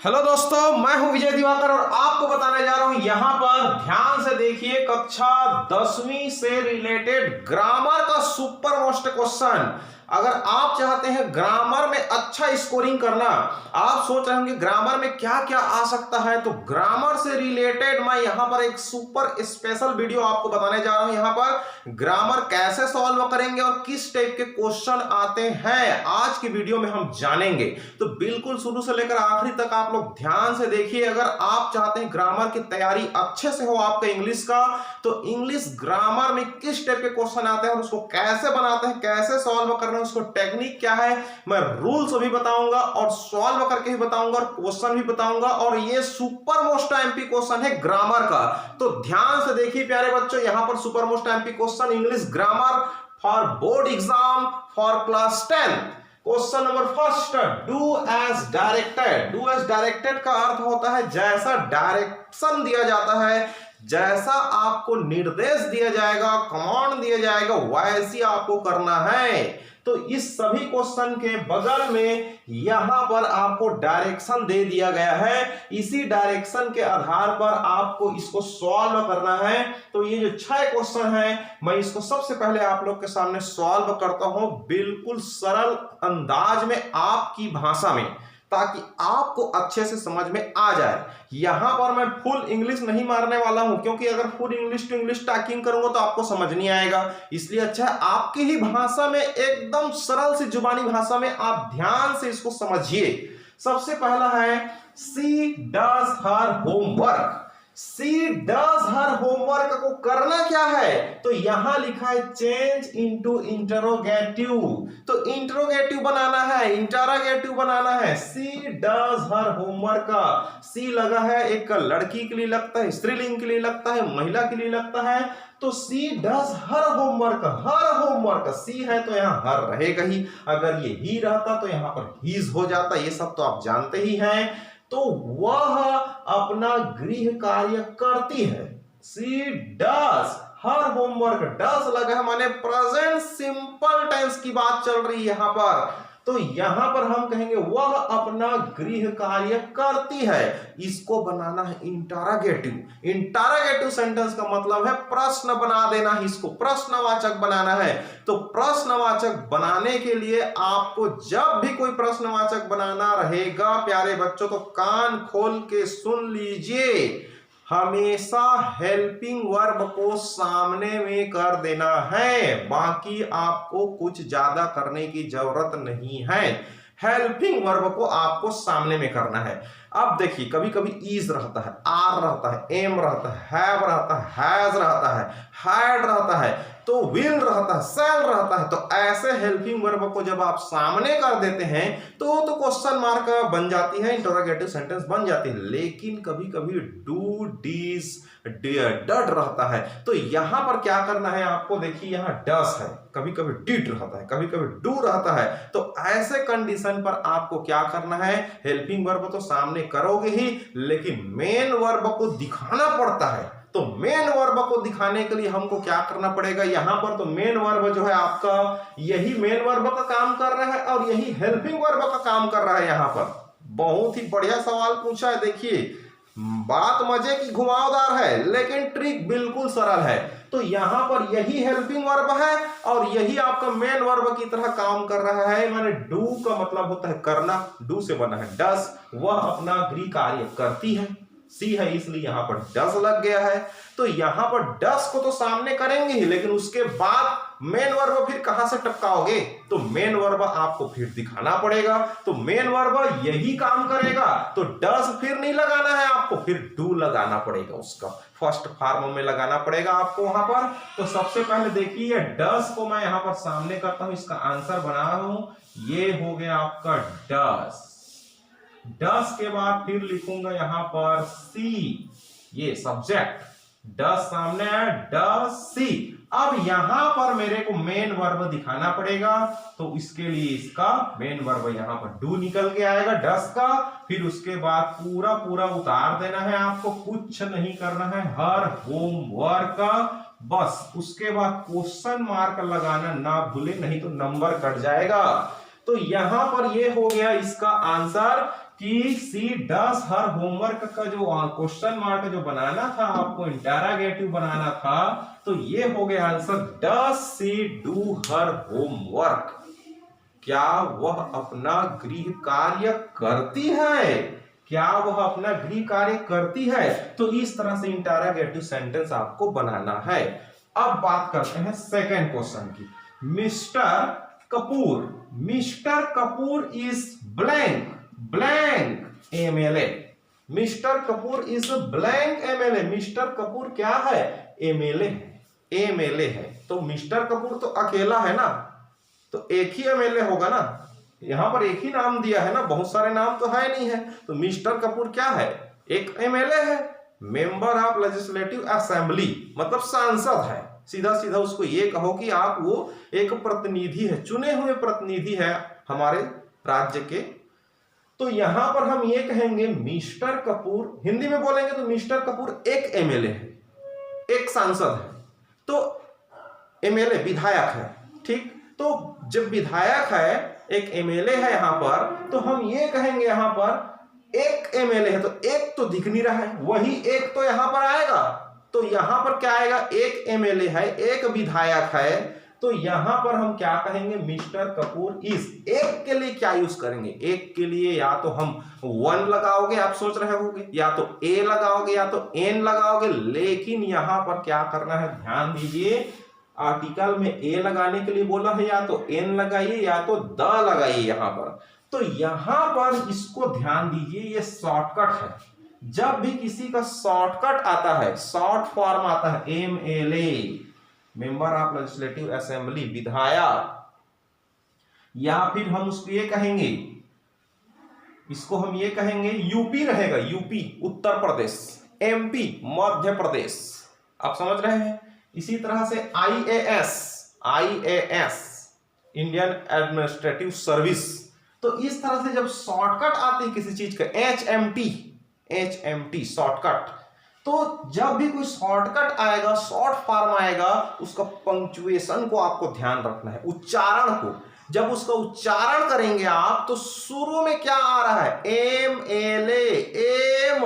Hello दोस्तों, मैं हूं विजय दिवाकर और आपको बताने जा रहा हूं यहां पर ध्यान से देखिए कक्षा 10वीं से रिलेटेड ग्रामर का सुपर मोस्ट क्वेश्चन। अगर आप चाहते हैं ग्रामर में अच्छा स्कोरिंग करना, आप सोच रहे होंगे ग्रामर में क्या क्या आ सकता है, तो ग्रामर से रिलेटेड मैं यहां पर एक सुपर स्पेशल वीडियो आपको बताने जा रहा हूं। यहां पर ग्रामर कैसे सॉल्व करेंगे और किस टाइप के क्वेश्चन आते हैं आज की वीडियो में हम जानेंगे। तो बिल्कुल शुरू से लेकर आखिरी तक आप लोग ध्यान से देखिए। अगर आप चाहते हैं ग्रामर की तैयारी अच्छे से हो आपका इंग्लिश का, तो इंग्लिश ग्रामर में किस टाइप के क्वेश्चन आते हैं और उसको कैसे बनाते हैं, कैसे सॉल्व करना है, उसको टेक्निक क्या है, मैं रूल्स भी बताऊंगा और सॉल्व करके भी बताऊंगा और क्वेश्चन भी बताऊंगा। और ये सुपर मोस्ट एमपी क्वेश्चन है ग्रामर का, तो ध्यान से देखिए प्यारे बच्चों। यहां पर super most MP question English grammar for board exam for class 10। Question number first, do as directed. Do as directed का अर्थ होता है जैसा डायरेक्शन दिया जाता है, जैसा आपको निर्देश दिया जाएगा, कमांड दिया जाएगा, वैसी आपको करना है। तो इस सभी क्वेश्चन के बगल में यहां पर आपको डायरेक्शन दे दिया गया है। इसी डायरेक्शन के आधार पर आपको इसको सॉल्व करना है। तो ये जो 6 क्वेश्चन है, मैं इसको सबसे पहले आप लोग के सामने सॉल्व करता हूं बिल्कुल सरल अंदाज में आपकी भाषा में, ताकि आपको अच्छे से समझ में आ जाए। यहां पर मैं फुल इंग्लिश नहीं मारने वाला हूं, क्योंकि अगर full English to English talking करूंगा तो आपको समझ नहीं आएगा। इसलिए अच्छा है आपकी ही भाषा में, एकदम सरल सी जुबानी भाषा में आप ध्यान से इसको समझिए। सबसे पहला है, she does her homework. She does her homework को करना क्या है, तो यहां लिखा है चेंज इनटू इंटरोगेटिव। तो इंटरोगेटिव बनाना है, इंटरोगेटिव बनाना है। सी डज हर होमवर्क का सी लगा है, एक लड़की के लिए लगता है, स्त्रीलिंग के लिए लगता है, महिला के लिए लगता है। तो she does her homework, her homework she है तो यहां हर रहेगा ही। अगर ये ही रहता तो यहां पर हीज हो जाता, ये सब तो आप जानते ही हैं। तो वह अपना गृह कार्य करती है। सी डज हर होमवर्क, डज लगा है माने प्रेजेंट सिंपल टेंस की बात चल रही है यहां पर। तो यहां पर हम कहेंगे वह अपना गृह कार्य करती है। इसको बनाना है इंटरोगेटिव। इंटरोगेटिव सेंटेंस का मतलब है प्रश्न बना देना, इसको प्रश्नवाचक बनाना है। तो प्रश्नवाचक बनाने के लिए आपको जब भी कोई प्रश्नवाचक बनाना रहेगा प्यारे बच्चों, तो कान खोल के सुन लीजिए। हमेशा हेल्पिंग वर्ब को सामने में कर देना है, बाकी आपको कुछ ज्यादा करने की जरूरत नहीं है। हेल्पिंग वर्ब को आपको सामने में करना है। अब देखिए कभी कभी ईज रहता है, आर रहता है, एम रहता है, हैव रहता है, हैज रहता है, हैड रहता है, तो विल रहता है, शैल रहता है। तो ऐसे हेल्पिंग वर्ब को जब आप सामने कर देते हैं तो क्वेश्चन मार्क बन जाती है, इंटरोगेटिव सेंटेंस बन जाती है। लेकिन कभी कभी डू डीज डड रहता है, तो यहां पर क्या करना है आपको, देखिए यहां डस है, कभी कभी डिड रहता है, कभी कभी डू रहता है। तो ऐसे कंडीशन पर आपको क्या करना है, हेल्पिंग वर्ब तो सामने करोगे ही, लेकिन मेन वर्ब को दिखाना पड़ता है। तो मेन वर्ब को दिखाने के लिए हमको क्या करना पड़ेगा, यहां पर तो मेन वर्ब जो है आपका, यही मेन वर्ब का काम कर रहा है और यही हेल्पिंग वर्ब का काम कर रहा है। यहां पर बहुत ही बढ़िया सवाल पूछा है। देखिए बात मजे की घुमावदार है, लेकिन ट्रिक बिल्कुल सरल है। तो यहां पर यही हेल्पिंग वर्ब है और यही आपका मेन वर्ब की तरह काम कर रहा है। माने डू का मतलब होता है करना, डू से बना है डस, वह अपना गृह कार्य करती है, सी है इसलिए यहां पर डस लग गया है। तो यहां पर डस को तो सामने करेंगे ही, लेकिन उसके बाद मेन वर्ब फिर कहां से टपकाओगे, तो मेन वर्ब आपको फिर दिखाना पड़ेगा। तो मेन वर्ब यही काम करेगा, तो डस फिर नहीं लगाना है आपको, फिर डू लगाना पड़ेगा, उसका फर्स्ट फॉर्म में लगाना पड़ेगा आपको वहां पर। तो सबसे पहले देखिए डस को मैं यहां पर सामने करता हूं, इसका आंसर बना रहा हूं। ये हो गया आपका डस। डस के बाद फिर लिखूंगा यहां पर सी, ये सब्जेक्ट, डस सामने है, डस सी। अब यहां पर मेरे को मेन वर्ब दिखाना पड़ेगा, तो इसके लिए इसका मेन वर्ब यहां पर डू निकल के आएगा डस का। फिर उसके बाद पूरा पूरा उतार देना है आपको, कुछ नहीं करना है, हर होमवर्क का बस। उसके बाद क्वेश्चन मार्क लगाना ना भूले, नहीं तो नंबर कट जाएगा। तो यहां पर ये हो गया इसका आंसर कि सी डस हर होमवर्क का जो क्वेश्चन मार्क जो बनाना था आपको, इंटरोगेटिव बनाना था, तो ये हो गया answer, does she do her homework. क्या वह अपना गृह कार्य करती है? क्या वह अपना गृह कार्य करती है? तो इस तरह से इंटरोगेटिव सेंटेंस आपको बनाना है। अब बात करते हैं सेकंड क्वेश्चन की। Mister Kapoor is blank blank MLA. Mister Kapoor is blank MLA. Mister Kapoor क्या है? एमएलए है। एमएलए है तो मिस्टर कपूर तो अकेला है ना, तो एक ही एमएलए होगा ना। यहां पर एक ही नाम दिया है ना, बहुत सारे नाम तो है नहीं है। तो मिस्टर कपूर क्या है? एक एमएलए है, मेंबर ऑफ लेजिस्लेटिव असेंबली, मतलब सांसद है। सीधा सीधा उसको ये कहो कि आप वो एक प्रतिनिधि है, चुने हुए प्रतिनिधि है हमारे राज्य के। तो यहां पर हम ये कहेंगे मिस्टर कपूर, हिंदी में बोलेंगे तो मिस्टर कपूर एक एमएलए है, एक सांसद है। तो एमएलए विधायक है, ठीक। तो जब विधायक है, एक एमएलए है यहां पर, तो हम ये कहेंगे यहां पर एक एमएलए है, तो एक तो दिख नहीं रहा है, वही एक तो यहां पर आएगा। तो यहां पर क्या आएगा? एक एमएलए है, एक विधायक है, तो यहां पर हम क्या कहेंगे? Mister Kapoor is. एक के लिए क्या यूज करेंगे? एक के लिए या तो हम वन लगाओगे, आप सोच रहे होगे, या तो ए लगाओगे या तो एन लगाओगे, लेकिन यहां पर क्या करना है, ध्यान दीजिए। आर्टिकल में ए लगाने के लिए बोला है, या तो एन लगाइए या तो द लगाइए यहां पर। तो यहां पर इसको ध्यान दीजिए, ये शॉर्टकट है। जब भी किसी का शॉर्टकट आता है, शॉर्ट फॉर्म आता है, MLA, member of legislative assembly, विधायक, या फिर हम उसको ये कहेंगे, इसको हम ये कहेंगे यूपी रहेगा, यूपी उत्तर प्रदेश, एमपी मध्य प्रदेश, आप समझ रहे हैं। इसी तरह से IAS, IAS Indian administrative service. तो इस तरह से जब शॉर्टकट आती है किसी चीज का, एचएमटी, एचएमटी शॉर्टकट, तो जब भी कोई शॉर्टकट आएगा, शॉर्ट फॉर्म आएगा, उसका पंक्चुएशन को आपको ध्यान रखना है, उच्चारण को। जब उसका उच्चारण करेंगे आप, तो शुरू में क्या आ रहा है? एम एल एम,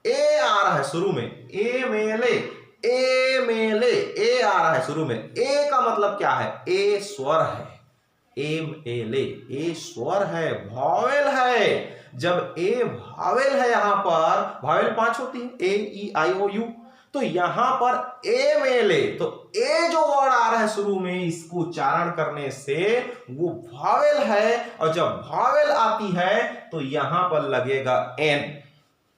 ए आ रहा है शुरू में, एम एल ए आ रहा है शुरू में। ए का मतलब क्या है? ए स्वर है, एम एल ए स्वर है, वॉवेल है। जब ए वॉवेल है, यहां पर वॉवेल 5 होती है, ए ई आई ओ यू, तो यहां पर एम एल ए, तो ए जो वर्ड आ रहा है शुरू में, इसको उच्चारण करने से वो वॉवेल है, और जब वॉवेल आती है तो यहां पर लगेगा एन,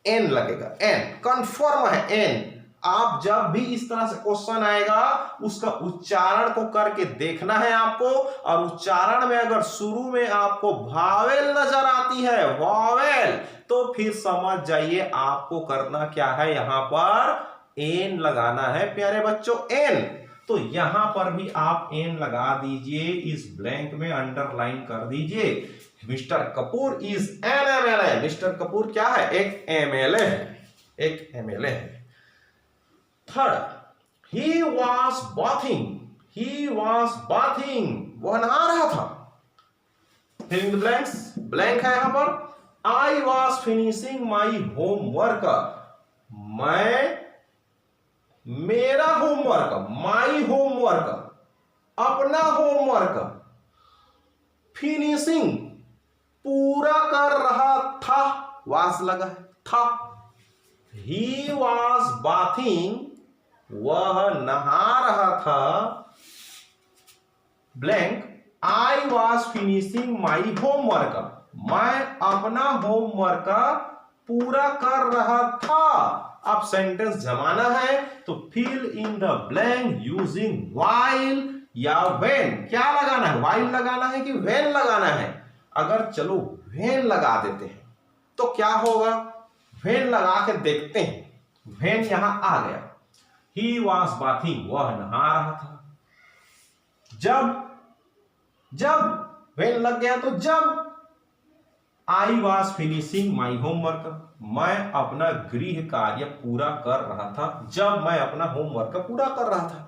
एन लगेगा, एन कंफर्म है, एन। आप जब भी इस तरह से क्वेश्चन आएगा, उसका उच्चारण को करके देखना है आपको, और उच्चारण में अगर शुरू में आपको वॉवेल नजर आती है, वॉवेल, तो फिर समझ जाइए आपको करना क्या है, यहां पर एन लगाना है प्यारे बच्चों, एन। तो यहां पर भी आप एन लगा दीजिए, इस ब्लैंक में अंडरलाइन कर दीजिए। Mister Kapoor is an MLA. Mister Kapoor क्या है? एक एमएलए है, एक एमएलए है। Third, he was bathing, he was bathing, वह नहा रहा था। fill in the blanks, blank है यहां पर। I was finishing my homework, मैं मेरा होमवर्क, my homework, अपना होमवर्क, फिनिशिंग पूरा कर रहा था, was लगा है, था। he was bathing, वह नहा रहा था, blank, I was finishing my homework, मैं अपना होमवर्क पूरा कर रहा था। अब सेंटेंस जमाना है, तो fill in the blank using while या व्हेन। क्या लगाना है? व्हाइल लगाना है कि व्हेन लगाना है? अगर चलो व्हेन लगा देते हैं तो क्या होगा, व्हेन लगा के देखते हैं। व्हेन यहां आ गया, he was bathing, वह नहा रहा था। जब when लग गया तो जब I was finishing my homework, मैं अपना गृह कार्य पूरा कर रहा था, जब मैं अपना होमवर्क पूरा कर रहा था।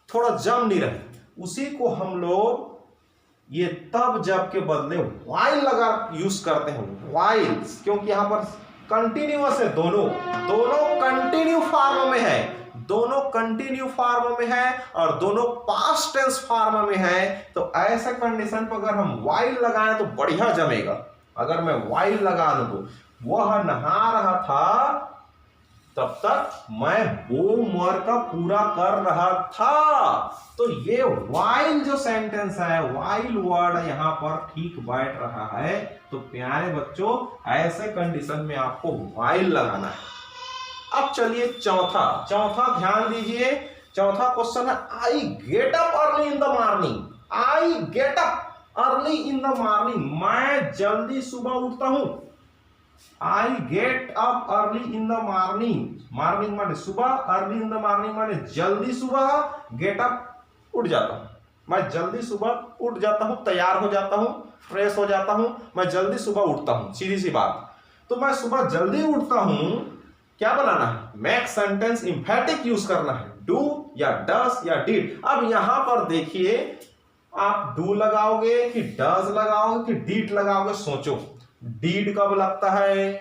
थोड़ा जम नहीं रहे, उसी को हम लोग ये तब जब के बदले वाइल लगा यूज करते हैं, वाइल्स, क्योंकि यहां पर कंटिन्यूअस है, दोनों कंटिन्यू फॉर्म में है, दोनों कंटिन्यू फॉर्म में है और दोनों पास्ट टेंस फॉर्म में है। तो ऐसे कंडीशन पर अगर हम वाइल लगाएं तो बढ़िया जमेगा। अगर मैं वाइल लगा दूं तो वह नहा रहा था तब तक मैं होमवर्क का पूरा कर रहा था। तो ये वाइल जो सेंटेंस है, वाइल वर्ड यहां पर ठीक बैठ रहा है। तो प्यारे बच्चों, ऐसे कंडीशन में आपको वाइल लगाना है। अब चलिए चौथा ध्यान दीजिए। चौथा क्वेश्चन है, I get up early in the morning. I get up early in the morning, मैं जल्दी सुबह उठता हूं। I get up early in the morning, morning माने सुबह, अर्ली इन द मॉर्निंग माने जल्दी सुबह, गेट अप उठ जाता हूं, मैं जल्दी सुबह उठ जाता हूं, तैयार हो जाता हूं, फ्रेश हो जाता हूं, मैं जल्दी सुबह उठता हूं, सीधी सी बात। तो मैं सुबह जल्दी उठता हूं, क्या बनाना है, मेक सेंटेंस इंफेटिक यूज करना है, डू या डस या डिड। अब यहां पर देखिए, आप डू लगाओगे कि डज लगाओगे कि डिड लगाओगे, सोचो। डीड कब लगता है,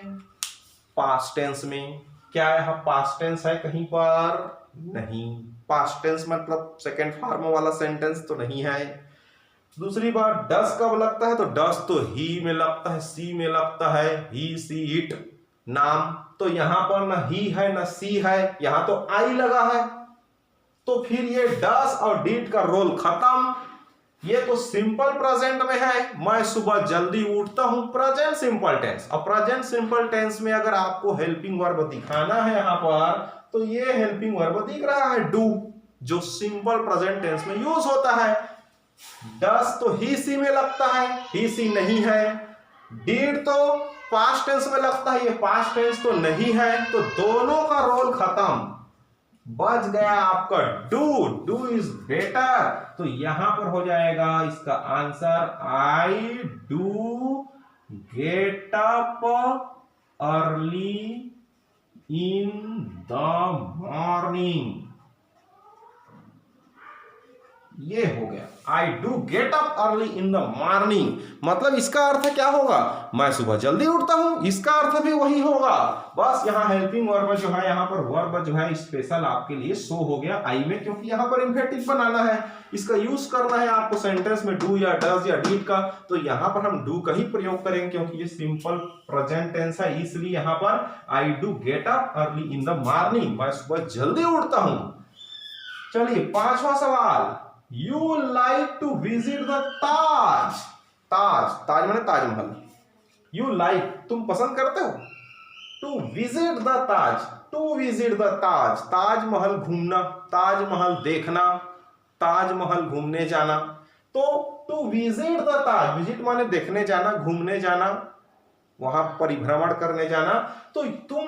पास्ट टेंस में। क्या यहां पास्ट टेंस है कहीं पर, नहीं, पास्ट टेंस मतलब सेकंड फॉर्म वाला सेंटेंस तो नहीं है। दूसरी बात, डस कब लगता है, तो डस तो ही में लगता है, सी में लगता है, ही सी इट नाम। तो यहां पर ना ही है ना सी है, यहां तो आई लगा है। तो फिर ये डस और डिड का रोल खत्म। ये तो सिंपल प्रेजेंट में है, मैं सुबह जल्दी उठता हूं, प्रेजेंट सिंपल टेंस। और प्रेजेंट सिंपल टेंस में अगर आपको हेल्पिंग वर्ब दिखाना है यहां पर, तो ये हेल्पिंग वर्ब दिख रहा है डू, जो सिंपल प्रेजेंट टेंस में यूज होता है। डस तो ही सी में लगता है, ही सी नहीं है। डिड तो पास्ट टेंस में लगता है, ये पास्ट टेंस तो नहीं है। तो दोनों का रोल खत्म, बच गया आपका डू, डू इज बेटर। तो यहां पर हो जाएगा इसका answer, I do get up early in the morning. ये हो गया, आई do get up early in the morning. मतलब इसका अर्थ क्या होगा, मैं सुबह जल्दी उठता हूं, इसका अर्थ भी वही होगा। बस यहाँ हेल्पिंग वर्ब जो है, यहाँ पर वर्ब जो है स्पेशल आपके लिए शो हो गया आई में, क्योंकि यहाँ पर इंफेटिक बनाना है, इसका यूज करना है आपको सेंटेंस में डू या डज या डिड का। तो यहाँ पर हम डू का ही प्रयोग करेंगे, क्योंकि ये सिंपल प्रेजेंट टेंस है, इसलिए यहाँ पर I do get up early in the morning, मैं सुबह जल्दी उठता हूं। चलिए पांचवा सवाल, you like to visit the Taj. Taj, Taj माने ताजमहल। यू लाइक, तुम पसंद करते हो, to visit the Taj, to visit the Taj, Taj Mahal घूमना, ताजमहल देखना, ताजमहल घूमने जाना। तो to visit the Taj, visit माने देखने जाना, घूमने जाना, वहां परिभ्रमण करने जाना। तो तुम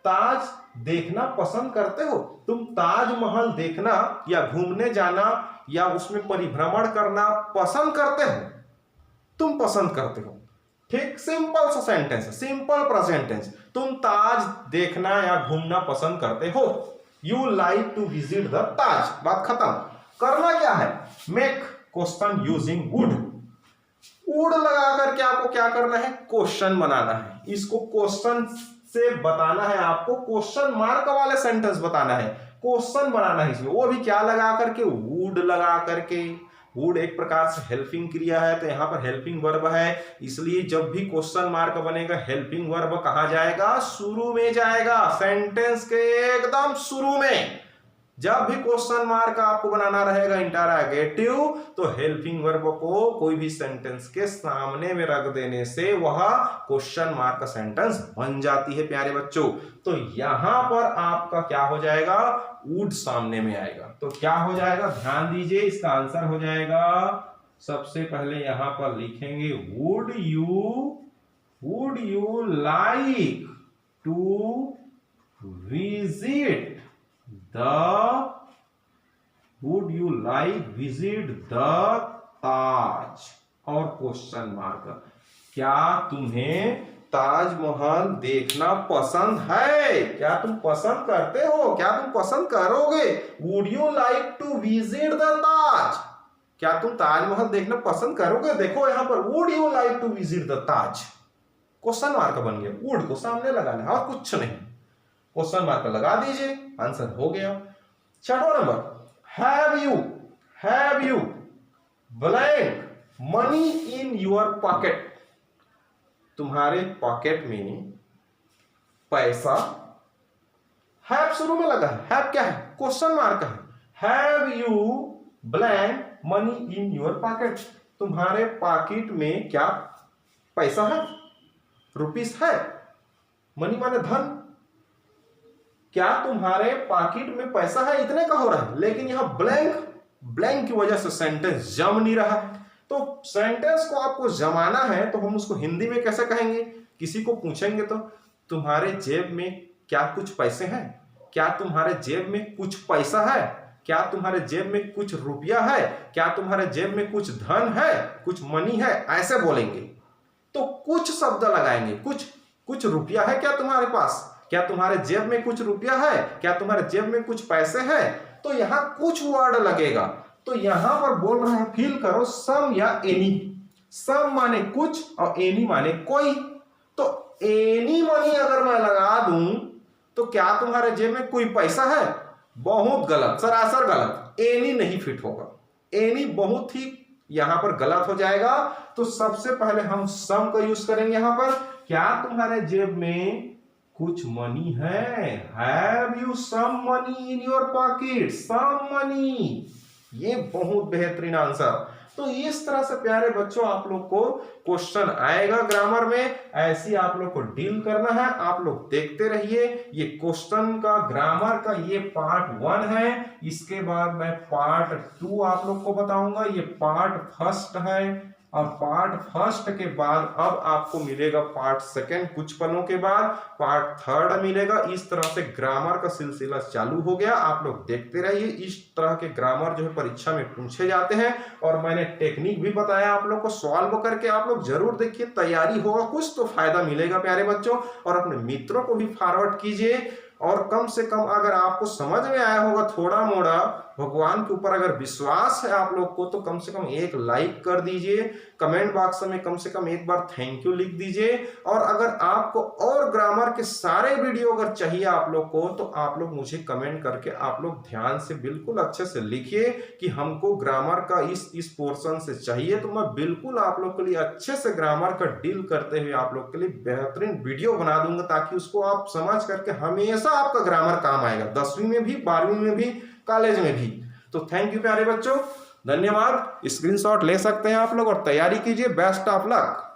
ताज देखना पसंद करते हो, तुम ताजमहल देखना या घूमने जाना या उसमें परिभ्रमण करना पसंद करते हो, तुम पसंद करते हो। ठीक, सिंपल सा सेंटेंस, सिंपल प्रेजेंट टेंस, तुम ताज देखना या घूमना पसंद करते हो। You like to visit the Taj, बात खत्म। करना क्या है, make question using would. Would लगा करके आपको क्या करना है, क्वेश्चन बनाना है। इसको क्वेश्चन से बताना है आपको, क्वेश्चन मार्क वाले सेंटेंस बताना है, क्वेश्चन बनाना है इसमें, वो भी क्या लगा करके, वुड लगा करके। वुड एक प्रकार से हेल्पिंग क्रिया है, तो यहाँ पर हेल्पिंग वर्ब है, इसलिए जब भी क्वेश्चन मार्क बनेगा हेल्पिंग वर्ब कहाँ जाएगा, शुरू में जाएगा, सेंटेंस के एकदम शुरू में। जब भी क्वेश्चन मार्क आपको बनाना रहेगा इंटरोगेटिव, तो हेल्पिंग वर्ब को कोई भी सेंटेंस के सामने में रख देने से वह क्वेश्चन मार्क का सेंटेंस बन जाती है प्यारे बच्चों। तो यहां पर आपका क्या हो जाएगा, वुड सामने में आएगा। तो क्या हो जाएगा, ध्यान दीजिए, इसका आंसर हो जाएगा, सबसे पहले यहां पर लिखेंगे would you like to visit would you like visit the Taj, और क्वेश्चन मार्क, क्या तुम्हें ताजमहल देखना पसंद है, क्या तुम पसंद करते हो, क्या तुम पसंद करोगे। Would you like to visit the ताज, क्या तुम ताजमहल देखना पसंद करोगे? देखो यहाँ पर would you like to visit the Taj? Question mark बन गया, वुड को सामने लगाना है और कुछ नहीं, क्वेश्चन मार्क लगा दीजिए, आंसर हो गया। छठवां number, have you blank money in your pocket? तुम्हारे पॉकेट में पैसा, हैव शुरू में लगा है, हैव क्या है? क्वेश्चन मार्क है। Have you blank money in your pocket? तुम्हारे पॉकेट में क्या पैसा है? रुपीस है, मनी माने धन। क्या तुम्हारे पॉकेट में पैसा है? इतने का हो रहा है, लेकिन यहां ब्लैंक की वजह से सेंटेंस जम नहीं रहा है। तो सेंटेंस को आपको जमाना है तो हम उसको हिंदी में कैसे कहेंगे? किसी को पूछेंगे तो तुम्हारे जेब में क्या कुछ पैसे हैं? क्या तुम्हारे जेब में कुछ पैसा है? क्या तुम्हारे जेब में कुछ रुपया है? क्या तुम्हारे जेब में कुछ धन है, कुछ मनी है? ऐसे बोलेंगे तो कुछ शब्द लगाएंगे। कुछ रुपया है क्या तुम्हारे पास? क्या तुम्हारे जेब में कुछ रुपया है? क्या तुम्हारे जेब में कुछ पैसे हैं? तो यहां कुछ वर्ड लगेगा। तो यहां पर बोल रहे हैं, फील करो, सम या एनी। सम माने कुछ और एनी माने कोई। तो एनी मनी अगर मैं लगा दूं तो क्या तुम्हारे जेब में कोई पैसा है? बहुत गलत, सरासर गलत, एनी नहीं फिट होगा। एनी बहुत ही यहां पर गलत हो जाएगा। तो सबसे पहले हम सम का यूज करेंगे यहां पर। क्या तुम्हारे जेब में कुछ मनी है? Have you some money in your pocket? Some money, ये बहुत बेहतरीन आंसर। तो इस तरह से प्यारे बच्चों आप लोग को क्वेश्चन आएगा ग्रामर में, ऐसी आप लोग को डील करना है। आप लोग देखते रहिए, ये क्वेश्चन का ग्रामर का ये पार्ट 1 है। इसके बाद मैं पार्ट 2 आप लोग को बताऊंगा, ये पार्ट फर्स्ट है। और पार्ट फर्स्ट के बाद अब आपको मिलेगा पार्ट सेकंड, कुछ पलों के बाद पार्ट थर्ड मिलेगा। इस तरह से ग्रामर का सिलसिला चालू हो गया। आप लोग देखते रहिए, इस तरह के ग्रामर जो है परीक्षा में पूछे जाते हैं। और मैंने टेक्निक भी बताया आप लोग को, सॉल्व करके आप लोग जरूर देखिए, तैयारी होगा, कुछ तो फायदा मिलेगा प्यारे बच्चों। और अपने मित्रों को भी फॉरवर्ड कीजिए। और कम से कम अगर आपको समझ में आया होगा थोड़ा मोड़ा, भगवान के ऊपर अगर विश्वास है आप लोग को, तो कम से कम एक लाइक कर दीजिए। कमेंट बॉक्स में कम से कम एक बार थैंक यू लिख दीजिए। और अगर आपको और ग्रामर के सारे वीडियो अगर चाहिए आप लोग को, तो आप लोग मुझे कमेंट करके आप लोग ध्यान से बिल्कुल अच्छे से लिखिए कि हमको ग्रामर का इस पोर्शन से चाहिए। तो मैं बिल्कुल आप लोग के लिए अच्छे से ग्रामर का डील करते हुए आप लोग के लिए बेहतरीन वीडियो बना दूंगा, ताकि उसको आप समझ करके हमेशा आपका ग्रामर काम आएगा, 10वीं में भी, 12वीं में भी, कॉलेज में भी। तो थैंक यू प्यारे बच्चों, धन्यवाद। स्क्रीनशॉट ले सकते हैं आप लोग और तैयारी कीजिए। Best of luck.